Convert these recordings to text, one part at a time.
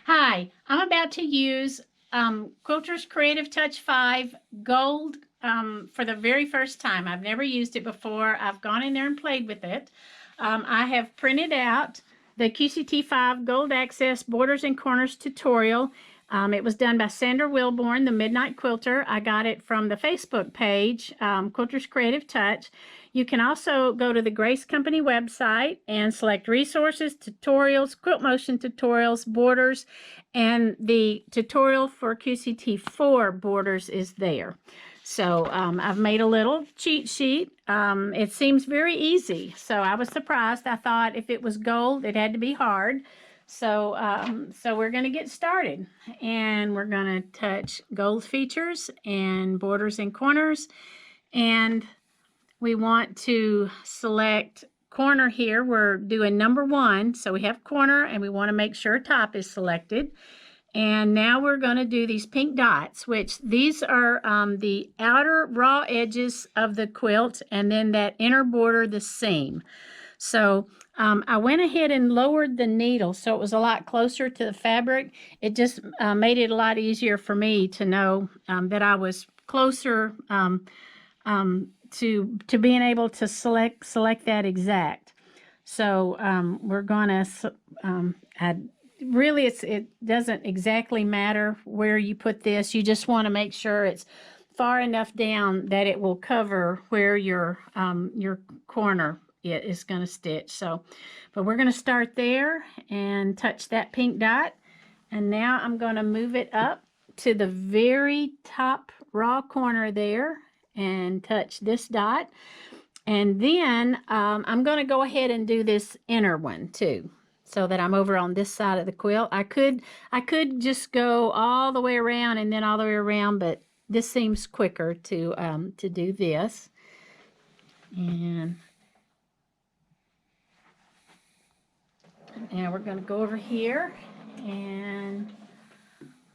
Hi, I'm about to use Quilter's Creative Touch 5 Gold for the very first time. I've never used it before. I've gone in there and played with it. I have printed out the QCT5 Gold Access Borders and Corners tutorial. It was done by Sandra Wilborn, the Midnight Quilter. I got it from the Facebook page, Quilter's Creative Touch. You can also go to the Grace Company website and select resources, tutorials, quilt motion tutorials, borders, and the tutorial for QCT4 borders is there. So I've made a little cheat sheet. It seems very easy. So I was surprised. I thought if it was gold, it had to be hard. So we're going to get started, and we're going to touch gold features and borders and corners, and we want to select corner here. We're doing number 1, so we have corner, and we want to make sure top is selected. And now we're going to do these pink dots, which these are the outer raw edges of the quilt, and then that inner border, the seam. So I went ahead and lowered the needle so it was a lot closer to the fabric. It just made it a lot easier for me to know that I was closer to being able to select that exact. So we're gonna really it doesn't exactly matter where you put this. You just want to make sure it's far enough down that it will cover where your corner is going to stitch. So, but we're going to start there and touch that pink dot, and now I'm going to move it up to the very top raw corner there and touch this dot, and then I'm going to go ahead and do this inner one too, so that I'm over on this side of the quilt. I could just go all the way around and then all the way around, but this seems quicker to do this. And now we're going to go over here, and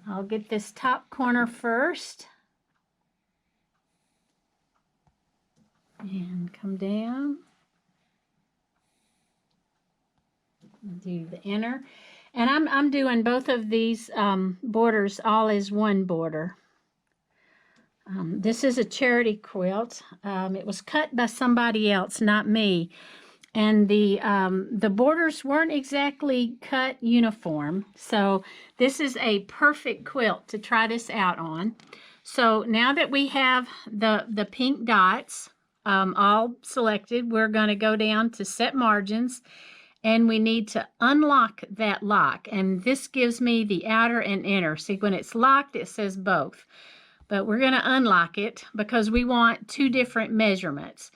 I'll get this top corner first and come down, do the inner. And I'm doing both of these borders all as one border. This is a charity quilt. It was cut by somebody else, not me. And the borders weren't exactly cut uniform. So this is a perfect quilt to try this out on. So now that we have the pink dots all selected, we're going to go down to set margins, and we need to unlock that lock. And this gives me the outer and inner. See, when it's locked, it says both. But we're going to unlock it because we want 2 different measurements.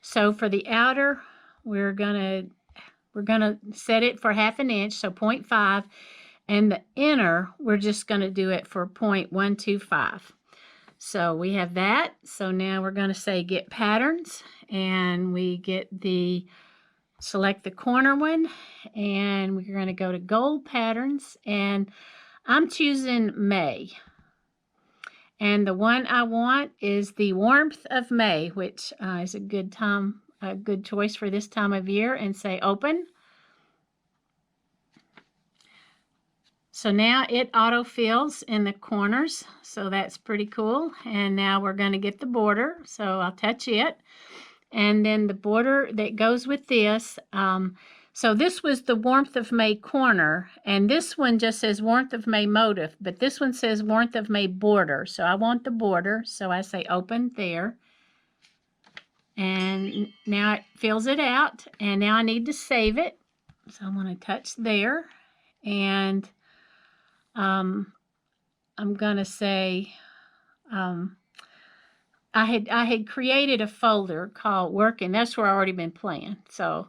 So for the outer, we're gonna set it for 1/2 inch, so 0.5, and the inner we're just gonna do it for 0.125. So we have that. So now we're gonna say get patterns, and we select the corner one, and we're gonna go to gold patterns, and I'm choosing May. And the one I want is the warmth of May, which is a good choice for this time of year, and say open. So now it auto-fills in the corners, so that's pretty cool. And now we're going to get the border, so I'll touch it. And then the border that goes with this, so this was the Warmth of May corner, and this one just says Warmth of May motif, but this one says Warmth of May border. So I want the border, so I say open there. And now it fills it out, and now I need to save it. So I'm going to touch there, and I'm going to say, I had created a folder called Working. That's where I've already been playing. So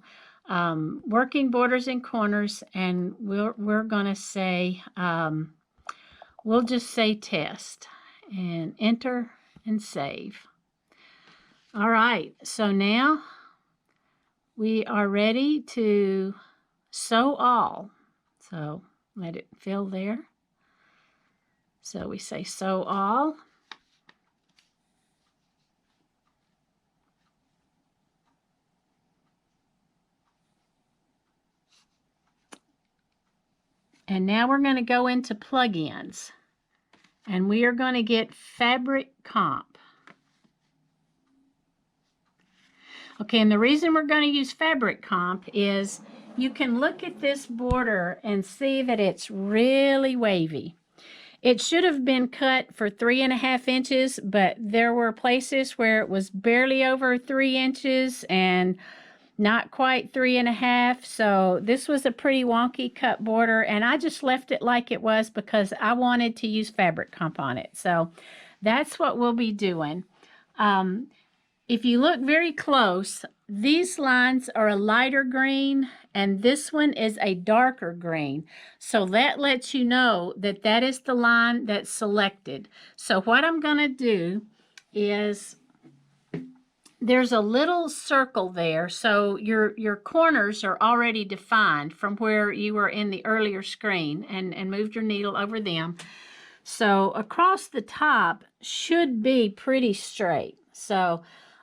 Working Borders and Corners, and we're going to say, we'll just say test, and enter and save. All right, so now we are ready to sew all. So let it fill there. So we say sew all. And now we're going to go into plugins. And we are going to get Fabric Comp. Okay, and the reason we're going to use Fabric Comp is you can look at this border and see that it's really wavy. It should have been cut for 3.5 inches, but there were places where it was barely over 3 inches and not quite 3.5. So this was a pretty wonky cut border, and I just left it like it was because I wanted to use Fabric Comp on it. So that's what we'll be doing. If you look very close, these lines are a lighter green and this one is a darker green. So that lets you know that that is the line that's selected. So what I'm going to do is there's a little circle there. So your corners are already defined from where you were in the earlier screen and moved your needle over them. So across the top should be pretty straight. So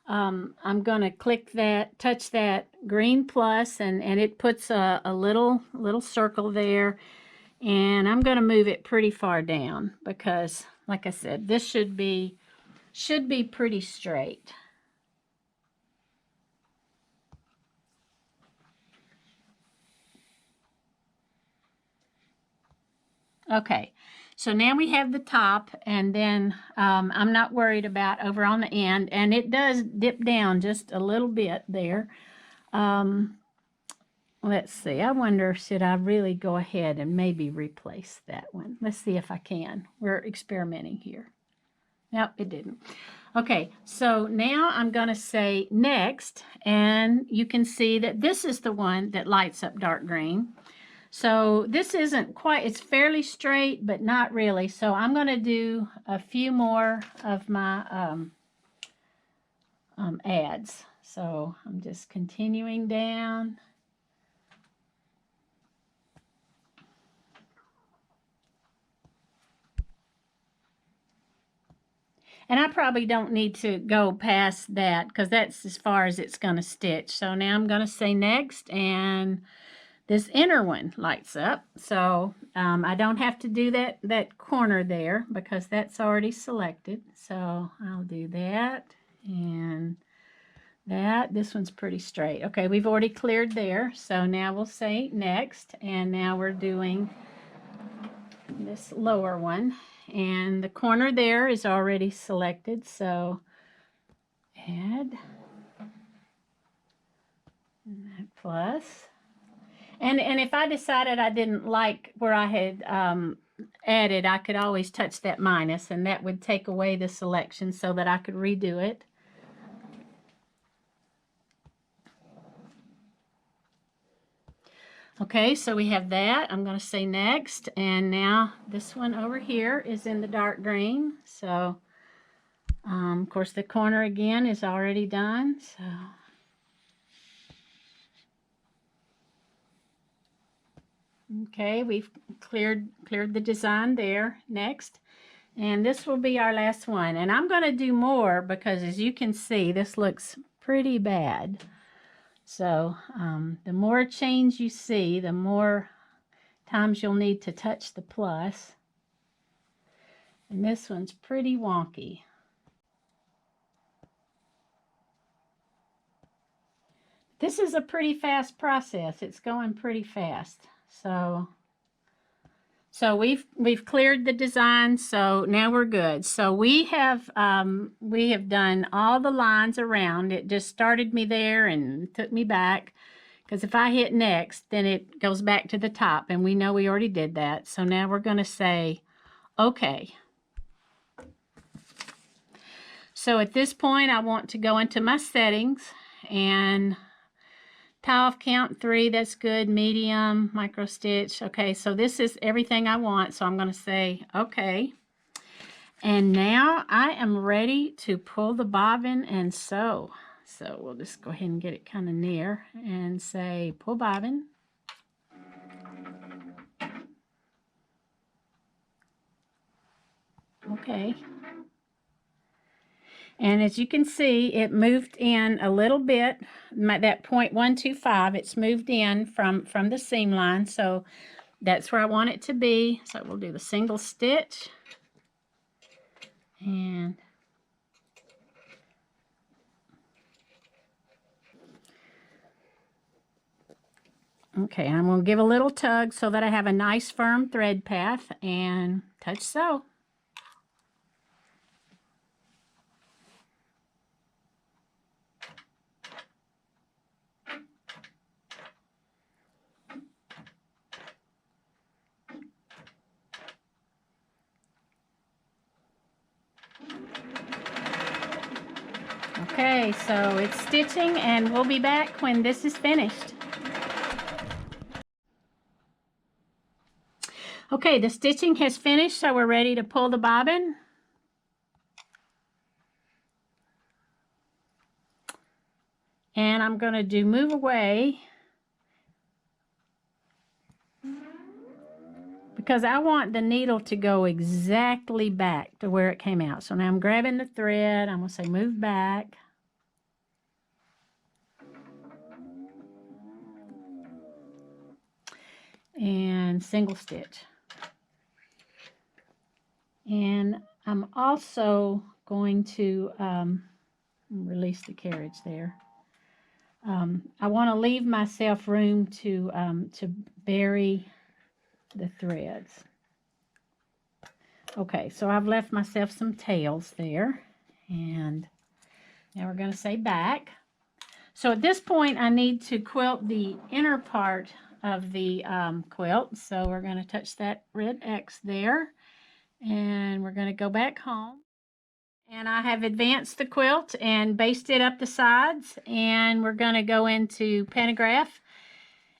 I'm going to click that, touch that green plus, and it puts a little circle there. And I'm going to move it pretty far down because, like I said, this should be pretty straight. Okay, so now we have the top, and then I'm not worried about over on the end, and it does dip down just a little bit there. Let's see, I wonder, should I really go ahead and maybe replace that one? Let's see if I can. We're experimenting here. Nope, it didn't. Okay, so now I'm going to say next, and you can see that this is the one that lights up dark green. So this isn't quite, it's fairly straight, but not really. So I'm going to do a few more of my ads. So I'm just continuing down. And I probably don't need to go past that because that's as far as it's going to stitch. So now I'm going to say next, and this inner one lights up, so I don't have to do that corner there because that's already selected. So I'll do that and that. This one's pretty straight. Okay, we've already cleared there, so now we'll say next, and now we're doing this lower one, and the corner there is already selected, so add and that plus. And if I decided I didn't like where I had added, I could always touch that minus, and that would take away the selection so that I could redo it. Okay, so we have that. I'm going to say next, and now this one over here is in the dark green. So, of course, the corner again is already done. So. Okay, we've cleared the design there. Next, and this will be our last one, and I'm going to do more because, as you can see, this looks pretty bad. So the more change you see, the more times you'll need to touch the plus, and this one's pretty wonky. This is a pretty fast process. It's going pretty fast. So we've cleared the design, so now we're good. So we have done all the lines around. It just started me there and took me back, because if I hit next, then it goes back to the top, and we know we already did that. So now we're going to say okay. So at this point, I want to go into my settings and tie off count 3, that's good, medium, micro stitch. Okay, so this is everything I want, so I'm going to say okay. And now I am ready to pull the bobbin and sew. So we'll just go ahead and get it kind of near and say pull bobbin. Okay. And as you can see, it moved in a little bit, that 0.125, it's moved in from the seam line. So that's where I want it to be. So we'll do the single stitch. And okay, I'm going to give a little tug so that I have a nice firm thread path, and touch sew. Okay, so it's stitching, and we'll be back when this is finished. Okay, the stitching has finished, so we're ready to pull the bobbin. And I'm going to do move away because I want the needle to go exactly back to where it came out. So now I'm grabbing the thread. I'm going to say move back. And single stitch. And I'm also going to release the carriage there. I want to leave myself room to bury the threads. Okay, so I've left myself some tails there, and now we're going to say back. So at this point I need to quilt the inner part of the quilt, so we're going to touch that red X there, and we're going to go back home. And I have advanced the quilt and basted up the sides, and we're going to go into pantograph.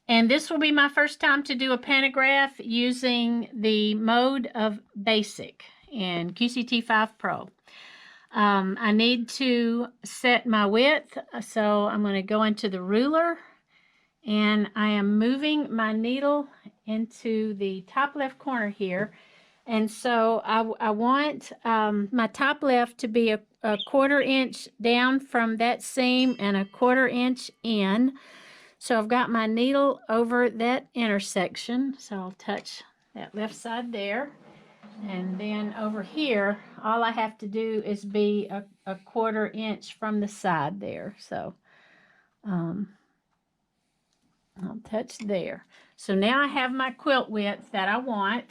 And this will be my first time to do a pantograph using the mode of basic in QCT5 Pro. I need to set my width, so I'm going to go into the ruler, and I am moving my needle into the top left corner here. And so I want my top left to be a 1/4 inch down from that seam and a 1/4 inch in. So I've got my needle over that intersection. So I'll touch that left side there. And then over here, all I have to do is be a 1/4 inch from the side there. So I'll touch there. So now I have my quilt width that I want.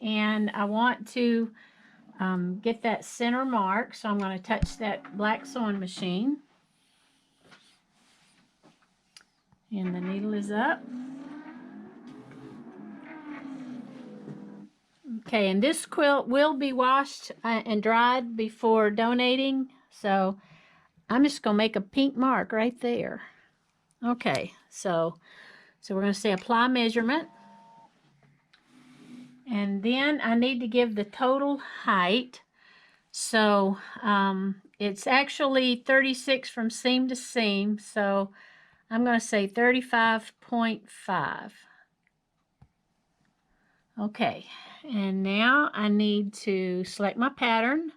And I want to get that center mark, so I'm going to touch that black sewing machine. And the needle is up. Okay, and this quilt will be washed and dried before donating, so I'm just going to make a pink mark right there. Okay, so we're going to say apply measurement. And then I need to give the total height. So it's actually 36 from seam to seam. So I'm going to say 35.5. Okay, and now I need to select my pattern.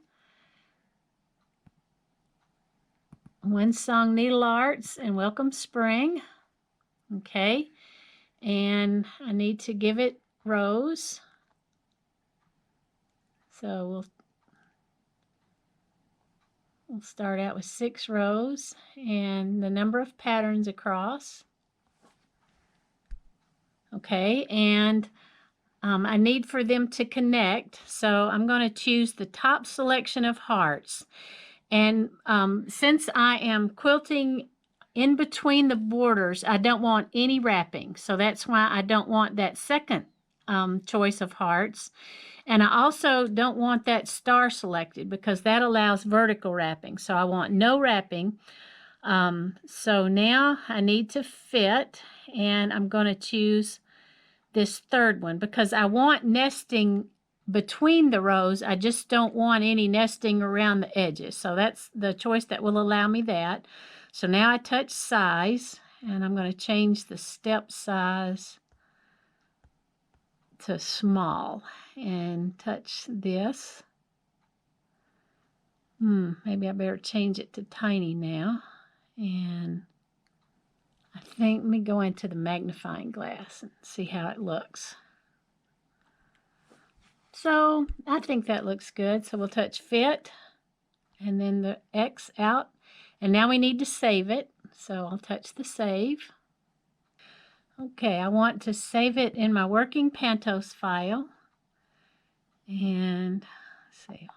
Windsong Needle Arts and Welcome Spring. Okay, and I need to give it rows. So we'll start out with 6 rows and the number of patterns across. Okay, and I need for them to connect, so I'm going to choose the top selection of hearts. And since I am quilting in between the borders, I don't want any wrapping, so that's why I don't want that second choice of hearts. And I also don't want that star selected because that allows vertical wrapping. So I want no wrapping. So now I need to fit, and I'm going to choose this third one because I want nesting between the rows. I just don't want any nesting around the edges. So that's the choice that will allow me that. So now I touch size, and I'm going to change the step size to small and touch this. Maybe I better change it to tiny now. And I think let me go into the magnifying glass and see how it looks. So I think that looks good. So we'll touch fit and then the X out. And now we need to save it. So I'll touch the save. Okay, I want to save it in my working Pantos file. And let's see,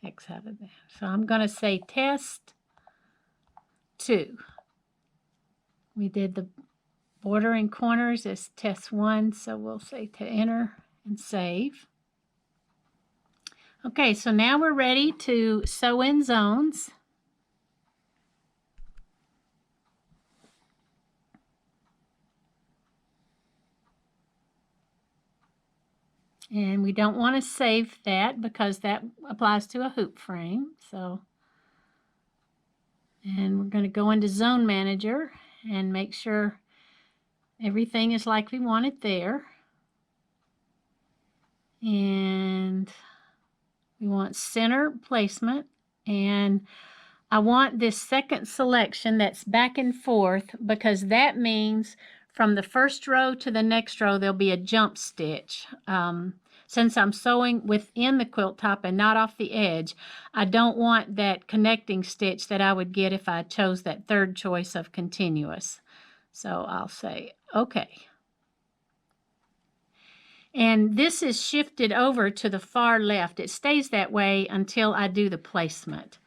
X out of there. So I'm going to say test 2. We did the border and corners as test 1, so we'll say to enter and save. Okay, so now we're ready to sew in zones. And we don't want to save that because that applies to a hoop frame. And we're going to go into Zone Manager and make sure everything is like we want it there. And we want center placement. And I want this second selection that's back and forth because that means from the first row to the next row there'll be a jump stitch. Since I'm sewing within the quilt top and not off the edge, I don't want that connecting stitch that I would get if I chose that third choice of continuous. So I'll say okay. And this is shifted over to the far left. It stays that way until I do the placement.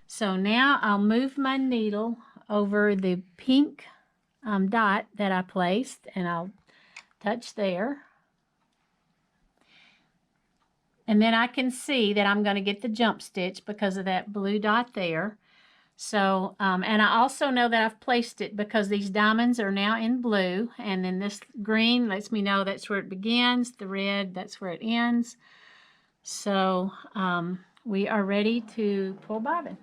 So now I'll move my needle over the pink dot that I placed, and I'll touch there. And then I can see that I'm going to get the jump stitch because of that blue dot there. So, and I also know that I've placed it because these diamonds are now in blue, and then this green lets me know that's where it begins, the red, that's where it ends. So we are ready to pull bobbin.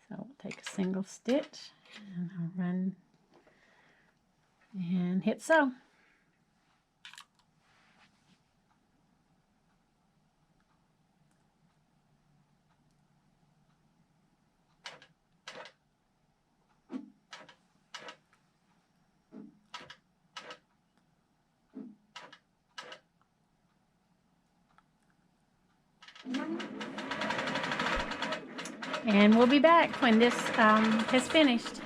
So we'll take a single stitch and I'll run and hit sew. And we'll be back when this has finished.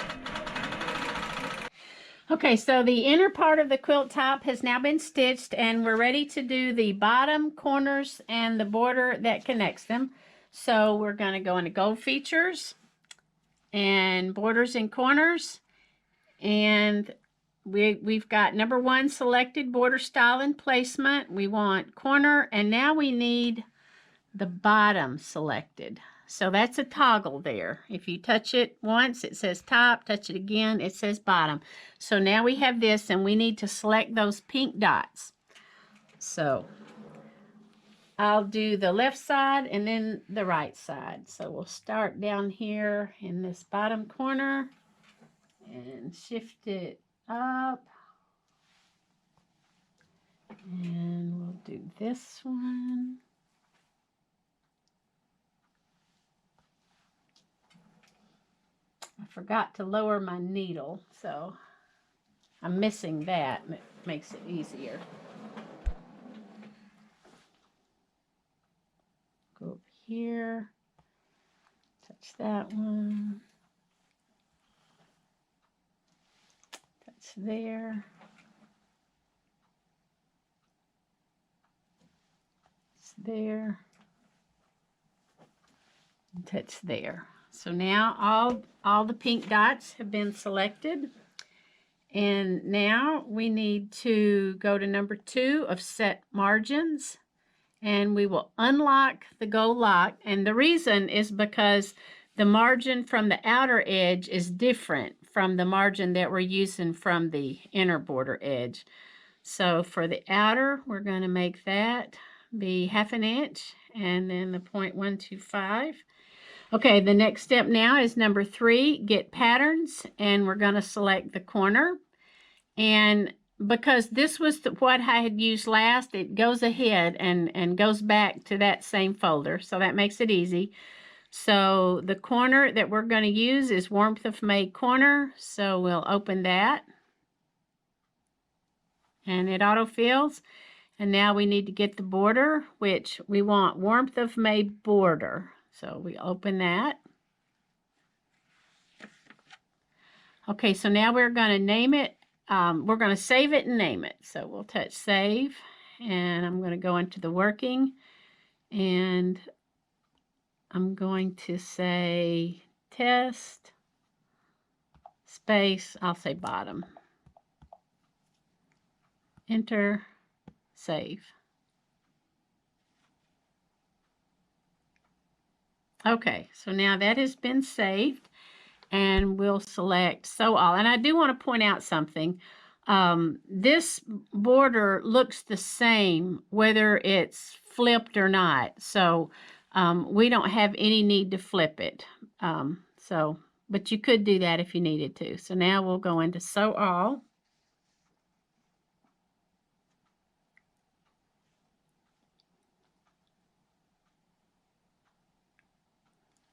Okay, so the inner part of the quilt top has now been stitched, and we're ready to do the bottom, corners, and the border that connects them. So we're going to go into Gold Features and Borders and Corners, and we've got number 1 selected, border style and placement. We want corner, and now we need the bottom selected. So that's a toggle there. If you touch it once, it says top. Touch it again, it says bottom. So now we have this, and we need to select those pink dots. So I'll do the left side and then the right side. So we'll start down here in this bottom corner and shift it up. And we'll do this one. I forgot to lower my needle, so I'm missing that. It makes it easier. Go over here, touch that one, touch there, touch there, and touch there. So now all the pink dots have been selected. And now we need to go to number 2 of set margins. And we will unlock the gold lock. And the reason is because the margin from the outer edge is different from the margin that we're using from the inner border edge. So for the outer, we're going to make that be 1/2 inch and then the 0.125. Okay, the next step now is number 3, get patterns, and we're going to select the corner. And because this was what I had used last, it goes ahead and goes back to that same folder, so that makes it easy. So the corner that we're going to use is Warmth of May corner, so we'll open that. And it autofills. And now we need to get the border, which we want Warmth of May border. So we open that. Okay, so now we're going to name it. We're going to save it and name it. So we'll touch save. And I'm going to go into the working. And I'm going to say test space. I'll say bottom. Enter. Save. Okay, so now that has been saved, and we'll select Sew All. And I do want to point out something. This border looks the same whether it's flipped or not, so we don't have any need to flip it. But you could do that if you needed to. So now we'll go into Sew All.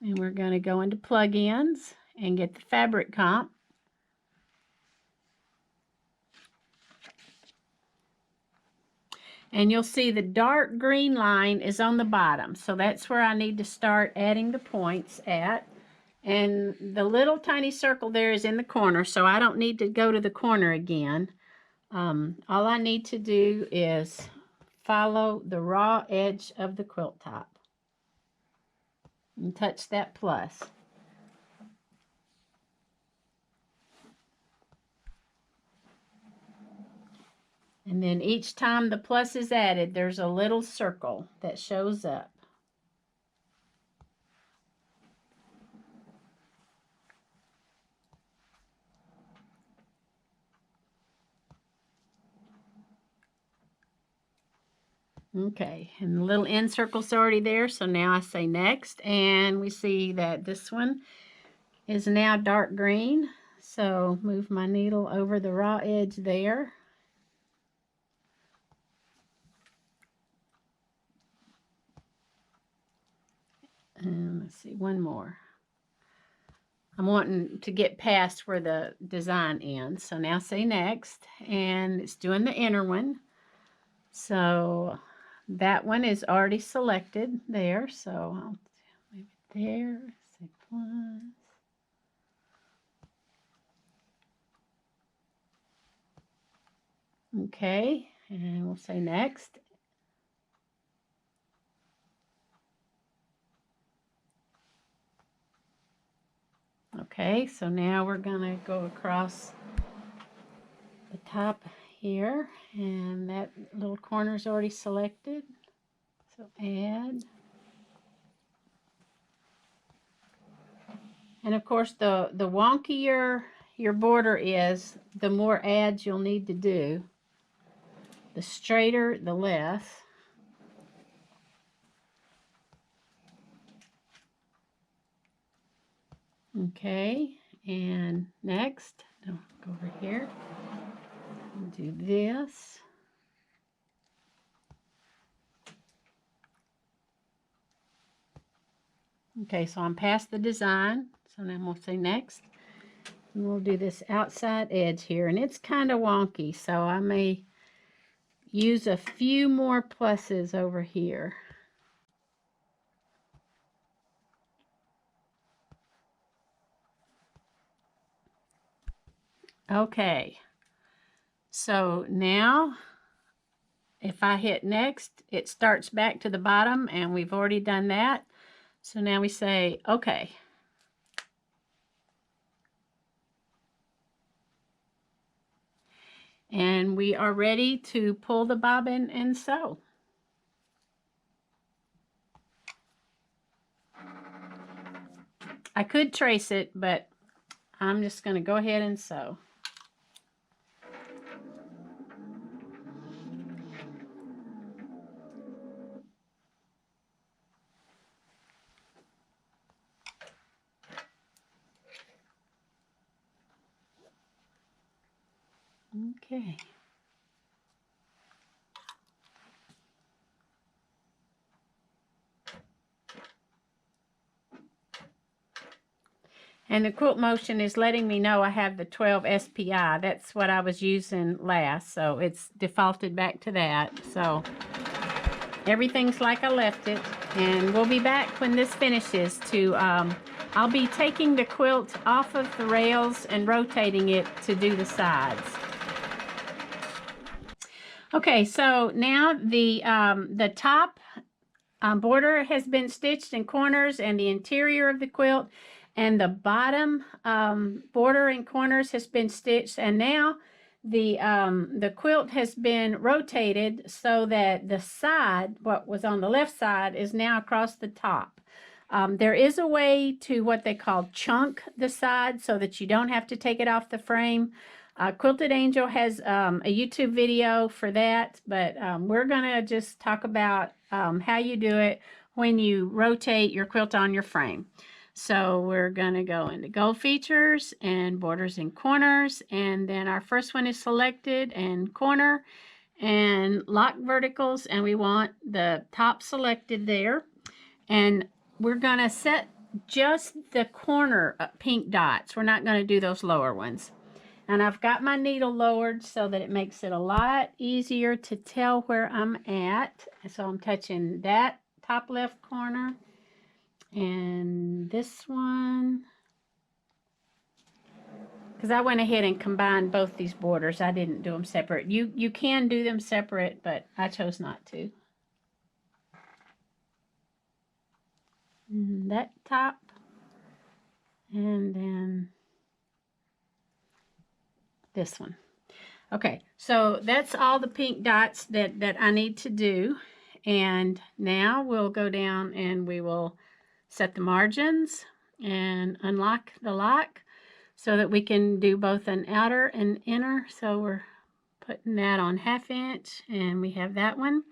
And we're going to go into plugins and get the fabric comp. And you'll see the dark green line is on the bottom. So that's where I need to start adding the points at. And the little tiny circle there is in the corner, so I don't need to go to the corner again. All I need to do is follow the raw edge of the quilt top and touch that plus. And then each time the plus is added, there's a little circle that shows up. Okay, and the little end circle's already there, so now I say next, and we see that this one is now dark green. So move my needle over the raw edge there. And let's see, one more. I'm wanting to get past where the design ends. So now say next, and it's doing the inner one. So that one is already selected there. So I'll move it there, say plus. Okay, and we'll say next. Okay, so now we're going to go across the top here, and that little corner is already selected. So add. And of course, the wonkier your border is, the more adds you'll need to do. The straighter, the less. Okay, and next, go over here and do this. Okay, so I'm past the design, so now we'll say next. And we'll do this outside edge here, and it's kind of wonky, so I may use a few more pluses over here. Okay, so now if I hit next, it starts back to the bottom, and we've already done that. So now we say, okay. And we are ready to pull the bobbin and sew. I could trace it, but I'm just going to go ahead and sew. Okay. And the quilt motion is letting me know I have the 12 SPI. That's what I was using last, so it's defaulted back to that. So everything's like I left it. And we'll be back when this finishes to, I'll be taking the quilt off of the rails and rotating it to do the sides. Okay, so now the top border has been stitched in corners, and the interior of the quilt and the bottom border and corners has been stitched, and now the quilt has been rotated so that the side, what was on the left side, is now across the top. There is a way to what they call chunk the side so that you don't have to take it off the frame. Quilted Angel has a YouTube video for that, but we're gonna just talk about how you do it when you rotate your quilt on your frame. So we're gonna go into Gold Features and Borders and Corners, and then our first one is selected and corner and lock verticals, and we want the top selected there. And we're gonna set just the corner pink dots. We're not gonna do those lower ones. And I've got my needle lowered so that it makes it a lot easier to tell where I'm at. So I'm touching that top left corner and this one. Because I went ahead and combined both these borders. I didn't do them separate. You can do them separate, but I chose not to. And that top. And then this one. Okay, so that's all the pink dots that I need to do. And now we'll go down and we will set the margins and unlock the lock so that we can do both an outer and inner. So we're putting that on 1/2 inch, and we have that one.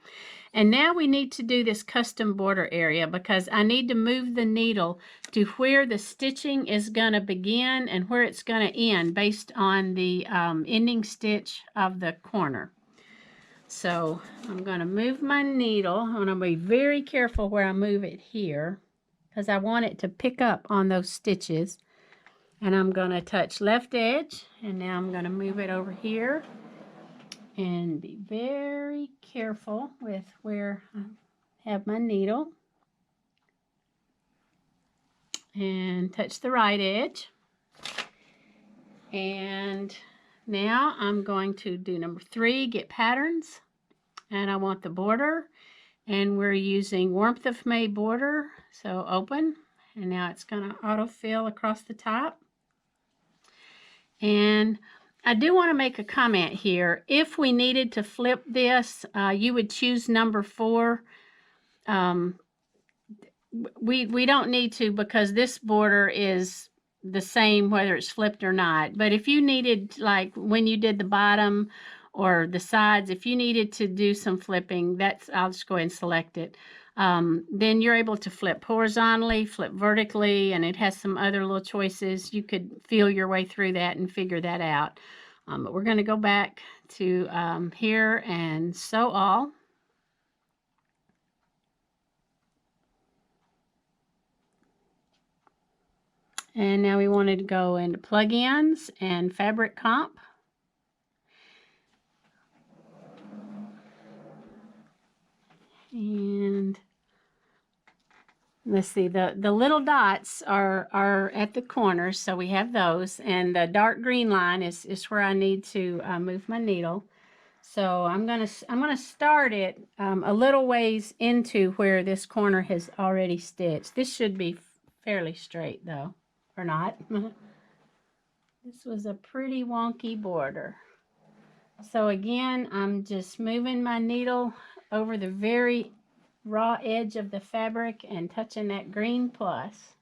And now we need to do this custom border area because I need to move the needle to where the stitching is going to begin and where it's going to end based on the ending stitch of the corner. So I'm going to move my needle. I'm going to be very careful where I move it here because I want it to pick up on those stitches. And I'm going to touch left edge, and now I'm going to move it over here. And be very careful with where I have my needle. And touch the right edge. And now I'm going to do number 3, get patterns. And I want the border. And we're using Warmth of May border. So open. And now it's going to autofill across the top. And I do want to make a comment here. If we needed to flip this, you would choose number 4. We don't need to because this border is the same whether it's flipped or not. But if you needed, like when you did the bottom or the sides, if you needed to do some flipping, I'll just go ahead and select it. Then you're able to flip horizontally, flip vertically, and it has some other little choices. You could feel your way through that and figure that out. But we're going to go back to here and sew all. And now we wanted to go into plugins and fabric comp. And let's see, the little dots are at the corners, so we have those. And the dark green line is where I need to move my needle. So I'm gonna start it a little ways into where this corner has already stitched. This should be fairly straight though, or not. This was a pretty wonky border. So again, I'm just moving my needle over the very raw edge of the fabric and touching that green plus.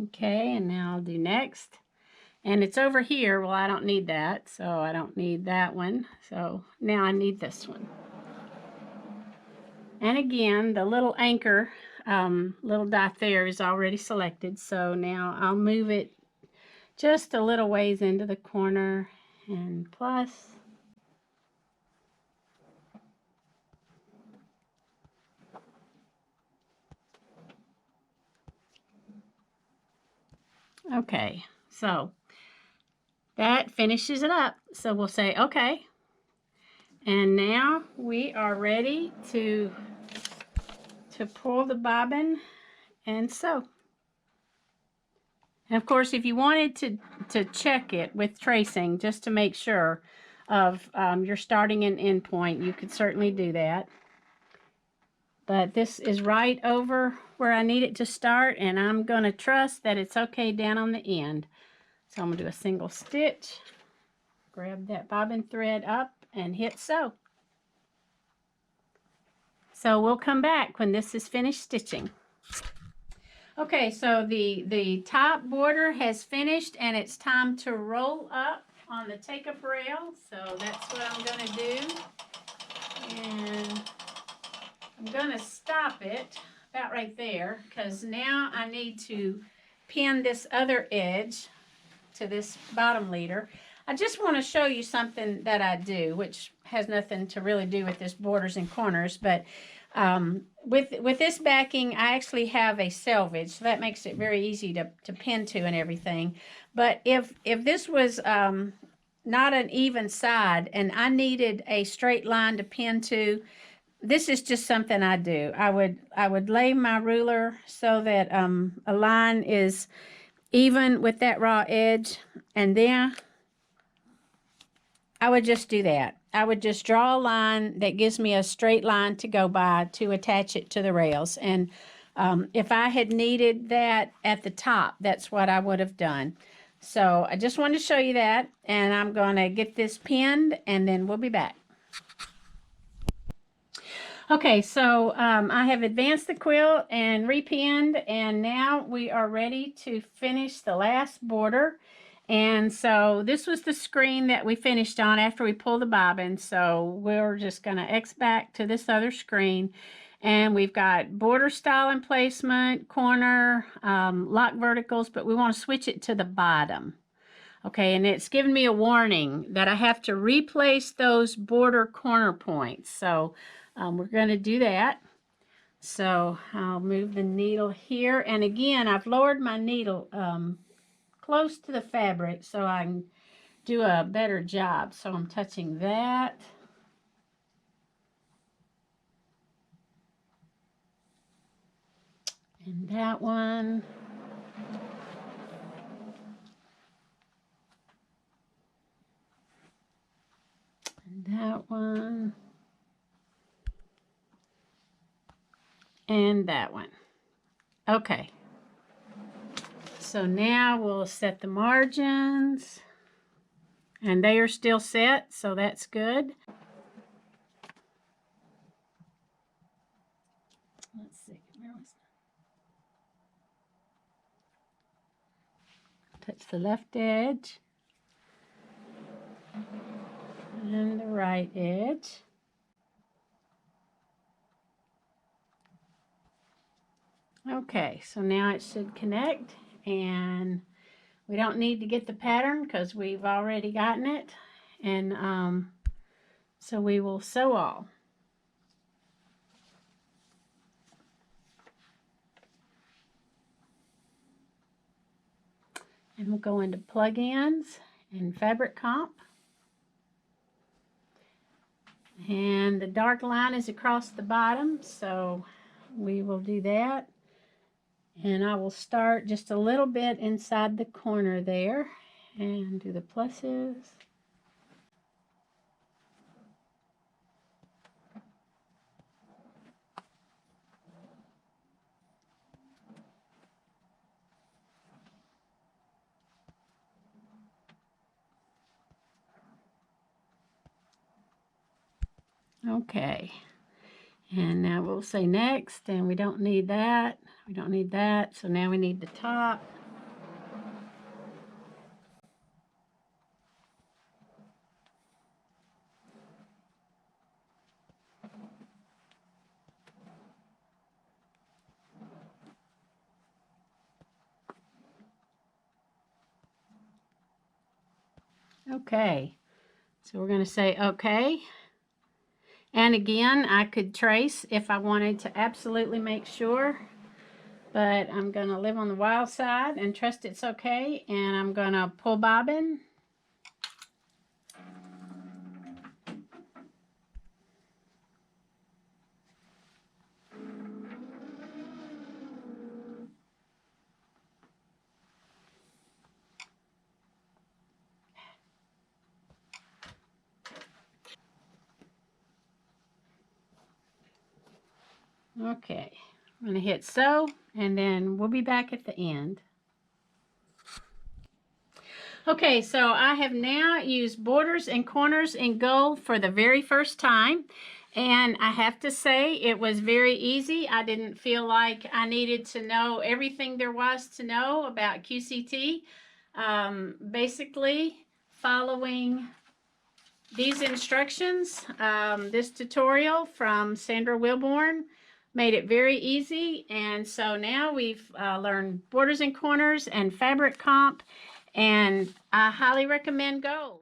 Okay, and now I'll do next. And it's over here. Well, I don't need that, so I don't need that one. So now I need this one. And again, the little anchor, little dot there is already selected. So now I'll move it just a little ways into the corner and plus. Okay, so that finishes it up. So we'll say okay. And now we are ready to pull the bobbin and sew. And of course, if you wanted to check it with tracing just to make sure of your starting and end point, you could certainly do that. But this is right over where I need it to start, and I'm going to trust that it's okay down on the end. So I'm going to do a single stitch, grab that bobbin thread up, and hit sew. So we'll come back when this is finished stitching. Okay, so the top border has finished, and it's time to roll up on the take-up rail. So that's what I'm going to do. And I'm going to stop it about right there, because now I need to pin this other edge to this bottom leader. I just want to show you something that I do, which has nothing to really do with this borders and corners, but with this backing, I actually have a selvage, so that makes it very easy to pin to and everything. But if this was not an even side and I needed a straight line to pin to, this is just something I do. I would lay my ruler so that a line is even with that raw edge, and then I would just do that. I would just draw a line that gives me a straight line to go by to attach it to the rails. And if I had needed that at the top, that's what I would have done. So I just wanted to show you that, and I'm going to get this pinned, and then we'll be back. Okay, so I have advanced the quilt and repinned, and now we are ready to finish the last border. And so this was the screen that we finished on after we pulled the bobbin. So we're just going to X back to this other screen. And we've got border style and placement, corner, lock verticals, but we want to switch it to the bottom. Okay, and it's given me a warning that I have to replace those border corner points. So we're going to do that. So I'll move the needle here. And again, I've lowered my needle close to the fabric so I can do a better job. So I'm touching that. And that one. And that one. And that one. Okay. So now we'll set the margins. And they are still set, so that's good. Let's see. Touch the left edge. And the right edge. Okay, so now it should connect, and we don't need to get the pattern because we've already gotten it. And so we will sew all. And we'll go into plugins and fabric comp. And the dark line is across the bottom, so we will do that. And I will start just a little bit inside the corner there and do the pluses. Okay, and now we'll say next, and we don't need that. We don't need that, so now we need the top. Okay, so we're going to say okay. And again, I could trace if I wanted to absolutely make sure but I'm going to live on the wild side and trust it's okay. And I'm going to pull bobbin. Okay, I'm going to hit sew, and then we'll be back at the end. Okay, so I have now used borders and corners in gold for the very first time. And I have to say it was very easy. I didn't feel like I needed to know everything there was to know about QCT. Basically, following these instructions, this tutorial from Sandra Wilborn made it very easy. And so now we've learned borders and corners and fabric comp, and I highly recommend Gold.